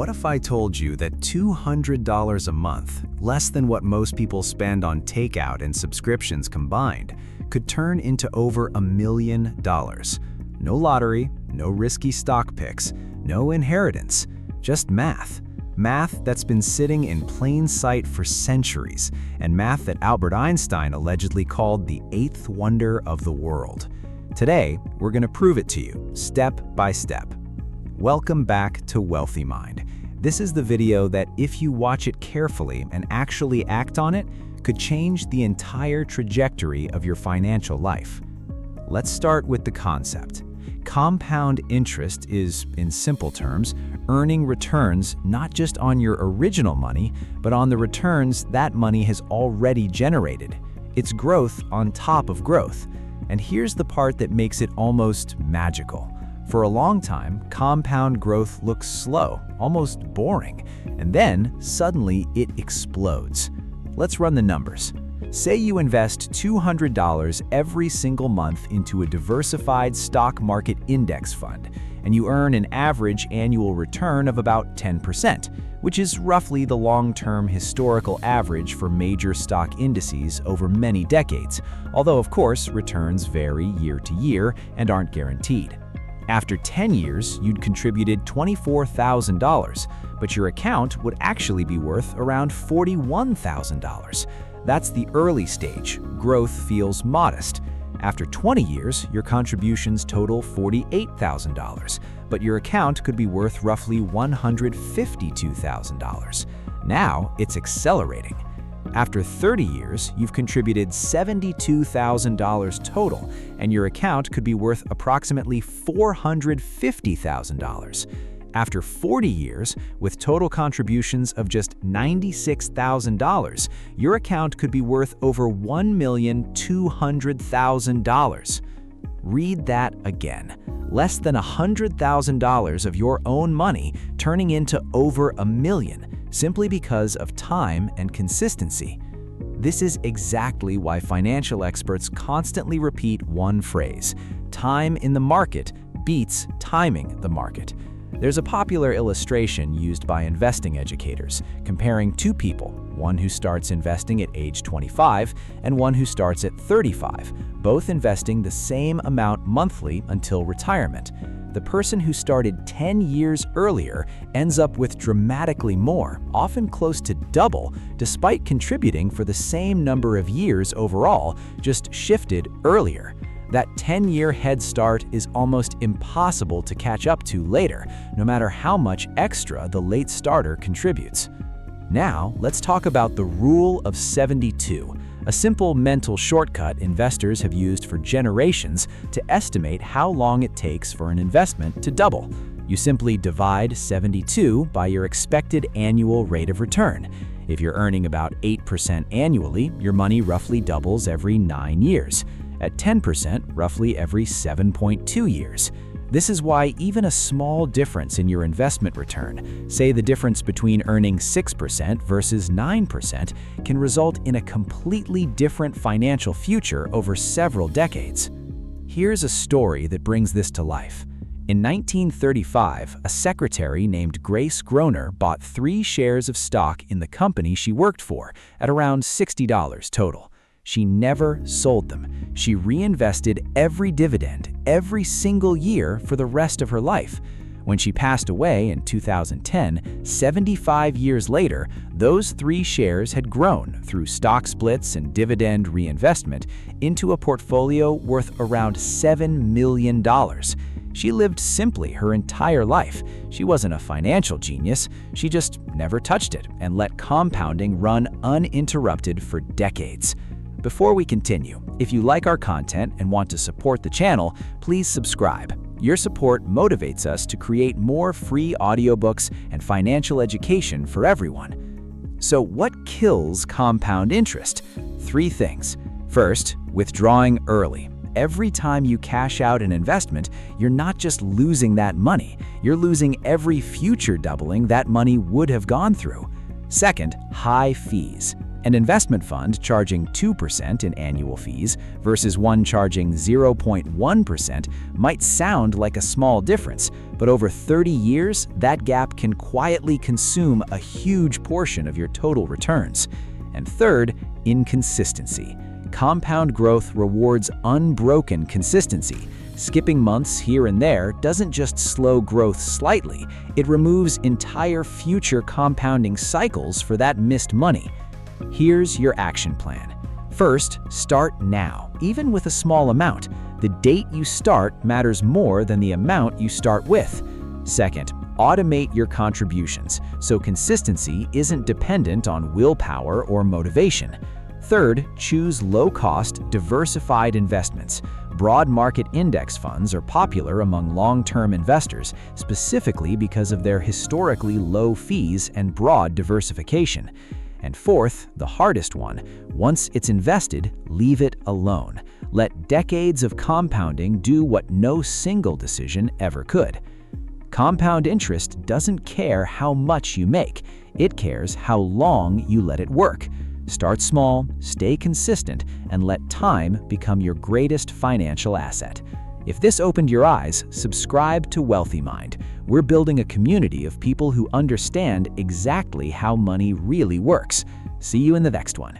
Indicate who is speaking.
Speaker 1: What if I told you that $200 a month, less than what most people spend on takeout and subscriptions combined, could turn into over $1 million? No lottery, no risky stock picks, no inheritance, just math. Math that's been sitting in plain sight for centuries, and math that Albert Einstein allegedly called the eighth wonder of the world. Today, we're going to prove it to you, step by step. Welcome back to Wealthy Mind. This is the video that, if you watch it carefully and actually act on it, could change the entire trajectory of your financial life. Let's start with the concept. Compound interest is, in simple terms, earning returns not just on your original money, but on the returns that money has already generated. It's growth on top of growth. And here's the part that makes it almost magical. For a long time, compound growth looks slow, almost boring, and then suddenly it explodes. Let's run the numbers. Say you invest $200 every single month into a diversified stock market index fund, and you earn an average annual return of about 10%, which is roughly the long-term historical average for major stock indices over many decades, although of course returns vary year to year and aren't guaranteed. After 10 years, you'd contributed $24,000, but your account would actually be worth around $41,000. That's the early stage. Growth feels modest. After 20 years, your contributions total $48,000, but your account could be worth roughly $152,000. Now it's accelerating. After 30 years, you've contributed $72,000 total, and your account could be worth approximately $450,000. After 40 years, with total contributions of just $96,000, your account could be worth over $1,200,000. Read that again. Less than $100,000 of your own money turning into over $1 million, simply because of time and consistency. This is exactly why financial experts constantly repeat one phrase: time in the market beats timing the market. There's a popular illustration used by investing educators, comparing two people, one who starts investing at age 25 and one who starts at 35, both investing the same amount monthly until retirement. The person who started 10 years earlier ends up with dramatically more, often close to double, despite contributing for the same number of years overall, just shifted earlier. That 10-year head start is almost impossible to catch up to later, no matter how much extra the late starter contributes. Now, let's talk about the Rule of 72, a simple mental shortcut investors have used for generations to estimate how long it takes for an investment to double. You simply divide 72 by your expected annual rate of return. If you're earning about 8% annually, your money roughly doubles every 9 years. At 10%, roughly every 7.2 years. This is why even a small difference in your investment return, say the difference between earning 6% versus 9%, can result in a completely different financial future over several decades. Here's a story that brings this to life. In 1935, a secretary named Grace Groner bought 3 shares of stock in the company she worked for at around $60 total. She never sold them. She reinvested every dividend every single year for the rest of her life. When she passed away in 2010, 75 years later, those 3 shares had grown through stock splits and dividend reinvestment into a portfolio worth around $7 million. She lived simply her entire life. She wasn't a financial genius. She just never touched it and let compounding run uninterrupted for decades. Before we continue, if you like our content and want to support the channel, please subscribe. Your support motivates us to create more free audiobooks and financial education for everyone. So what kills compound interest? 3 things. First, withdrawing early. Every time you cash out an investment, you're not just losing that money, you're losing every future doubling that money would have gone through. Second, high fees. An investment fund charging 2% in annual fees versus one charging 0.1% might sound like a small difference, but over 30 years, that gap can quietly consume a huge portion of your total returns. And third, inconsistency. Compound growth rewards unbroken consistency. Skipping months here and there doesn't just slow growth slightly, it removes entire future compounding cycles for that missed money. Here's your action plan. First, start now, even with a small amount. The date you start matters more than the amount you start with. Second, automate your contributions, so consistency isn't dependent on willpower or motivation. Third, choose low-cost, diversified investments. Broad market index funds are popular among long-term investors, specifically because of their historically low fees and broad diversification. And fourth, the hardest one, once it's invested, leave it alone. Let decades of compounding do what no single decision ever could. Compound interest doesn't care how much you make, it cares how long you let it work. Start small, stay consistent, and let time become your greatest financial asset. If this opened your eyes, subscribe to Wealthy Mind. We're building a community of people who understand exactly how money really works. See you in the next one.